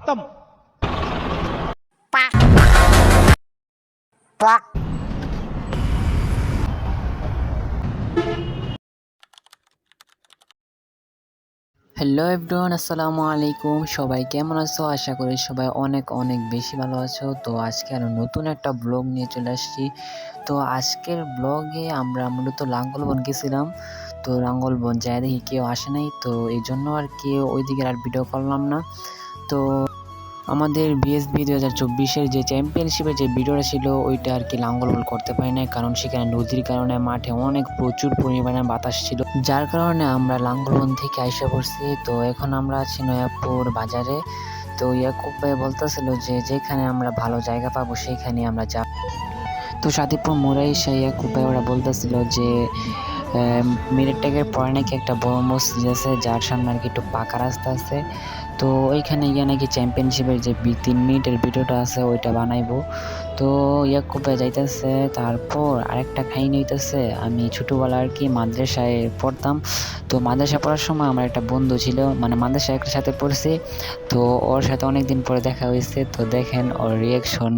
खत्म। Hello everyone, আসসালামু আলাইকুম। সবাই কেমন আছো? আশা করি সবাই অনেক অনেক বেশি ভালো আছো। তো আজকে আরো নতুন একটা ব্লগ নিয়ে চলে আসছি। তো আজকের ব্লগে আমরা মূলত লাঙ্গলবন গেছিলাম। তো লাঙ্গলবন যায় দেখি কেউ আসে নাই, তো এই জন্য আর কেউ ওইদিকে আর ভিডিও করলাম না। তো আমাদের বিএসবি 2024-এর যে চ্যাম্পিয়নশিপের যে ভিডিওটা ছিল ওইটা আর কি লাঙ্গলবন করতে পারি না, কারণ সেখানে নদীর কারণে মাঠে অনেক প্রচুর পরিমাণে বাতাস ছিল, যার কারণে আমরা লাঙ্গলবন থেকে আইসা পড়ছি। তো এখন আমরা আছি নয়াপুর বাজারে। তো ইয়াকুব ভাই বলতেছিল যে যেখানে আমরা ভালো জায়গা পাবো সেখানে আমরা যাব। তো সাদিপুর মোড়ে এসে ইয়াকুব ভাই ওরা বলতেছিল যে মিরেরটেকের পরে নাকি একটা বড় মসজিদ আছে, যার সামনে আর কি একটু পাকা রাস্তা আছে। তো ওইখানে গিয়ে নাকি চ্যাম্পিয়নশিপের যে 3 মিনিটের ভিডিওটা আছে ওইটা বানাইবো। তো ইয়াকুব ভাই যাইতেছে। তারপর আরেকটা কাহিনী হইতেছে, আমি ছোটোবেলা আর কি মাদ্রাসায় পড়তাম। তো মাদ্রাসায় পড়ার সময় আমার একটা বন্ধু ছিল, মানে মাদ্রাসায় একটা সাথে পড়ছি। তো ওর সাথে অনেকদিন পরে দেখা হয়েছে। তো দেখেন ওর রিয়াকশন।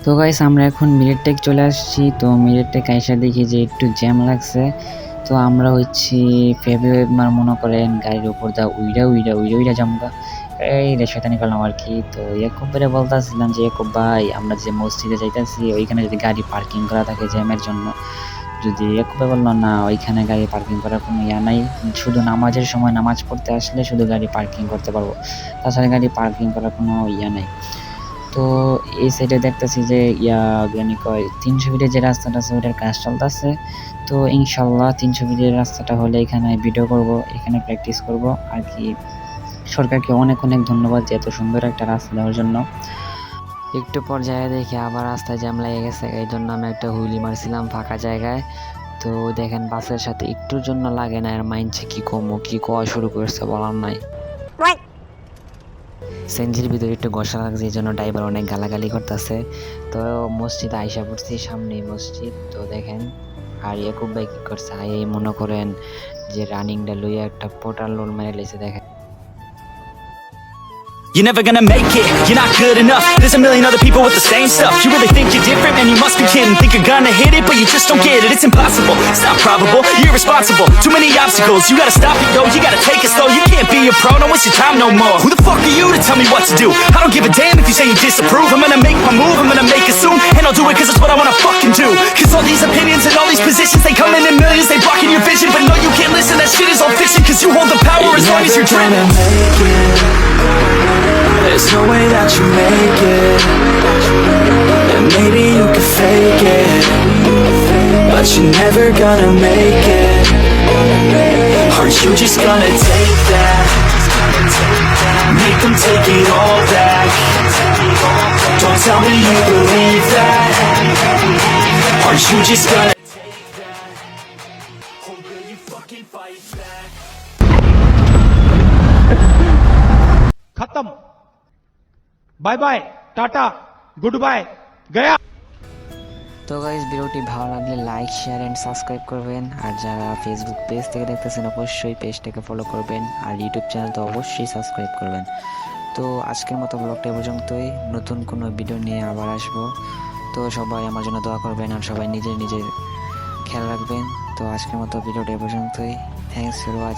তো গাইস, আমরা এখন মিরেরটেক চলে আসছি। তো মিরেরটেক আইসা দেখি যে একটু জ্যাম লাগছে। তো আমরা হচ্ছি ফেব্রুয়ারি মনে করেন গাড়ির উপর দা উইরা জামগা এই রে শয়তানি করলাম আর কি। তো ইয়াকুব ভাই বলতেছিলাম যে ইয়াকুব ভাই, আমরা যে মসজিদে যাইতেছি ওইখানে যদি গাড়ি পার্কিং করা থাকে জ্যামের জন্য, যদি ইয়াকুব ভাই বললো না ওইখানে গাড়ি পার্কিং করার কোনো ইয়া নাই, শুধু নামাজের সময় নামাজ পড়তে আসলে শুধু গাড়ি পার্কিং করতে পারবো, তাছাড়া গাড়ি পার্কিং করার কোনো ইয়া নাই। তো এই সাইডে দেখতেছি যে জ্ঞানী কয় 300 ফিটের যে রাস্তাটা আছে ওটার কাজ চলতেছে। তো ইনশাল্লাহ 300 ফিটের রাস্তাটা হলে এখানে ভিডিও করব, এখানে প্র্যাকটিস করব আর কি। সরকারকে অনেক অনেক ধন্যবাদ যে এত সুন্দর একটা রাস্তা দেওয়ার জন্য। একটু পর যায় দেখি আবার রাস্তায় জ্যাম লেগে গেছে, এই জন্য আমি একটা হুইলি মারছিলাম ফাঁকা জায়গায়। তো দেখেন বাসের সাথে একটুর জন্য লাগে না, এর মাইন্ডসে কি কমো কি কোয়া শুরু করছে বলার নাই। সেঞ্জির ভিতরে একটু ঘষা লাগছে, এই জন্য ড্রাইভার অনেক গালাগালি করতেছে। তো মসজিদ আইসা পড়ছি, সামনেই মসজিদ। তো দেখেন আর ইয়াকুব ভাই কি করছে, এই মনে করেন যে রানিংটা লইয়া একটা পোটার লোল মেরে লেছে। দেখেন You're never gonna make it, you're not good enough. There's a million other people with the same stuff. You really think you're different, man, you must be kidding. Think you're gonna hit it, but you just don't get it. It's impossible, it's not probable, you're irresponsible. Too many obstacles, you gotta stop it, yo. You gotta take it slow, you can't be a pro, don't waste your time no more. Who the fuck are you to tell me what to do? I don't give a damn if you say you disapprove. I'm gonna make my move, I'm gonna make it soon. And I'll do it cause it's what I wanna fucking do. Cause all these opinions and all these positions, they come in millions, they blocking your vision. But no, you can't listen, that shit is all fiction. Cause you hold the power as long as you're driven. There's no way that you make it, and maybe you can fake it, but you're never gonna make it. Aren't you just gonna take that? Make them take it all back. Don't tell me you believe that. Aren't you just gonna take that? Or will you fucking fight back? खत्म। Bye bye, tata, good bye, गया। তো guys, ভিডিওটি ভালো লাগলে like share and subscribe করবেন। আর যারা Facebook page থেকে দেখতেছেন অবশ্যই পেজটাকে ফলো করবেন, আর ইউটিউব চ্যানেল তো অবশ্যই সাবস্ক্রাইব করবেন। তো আজকের মতো ব্লগটা এ পর্যন্তই, নতুন কোনো ভিডিও নিয়ে আবার আসবো। তো সবাই আমার জন্য দোয়া করবেন, আর সবাই নিজের নিজের খেয়াল রাখবেন। তো আজকের মতো ভিডিওটা এ পর্যন্তই। Thanks for watching.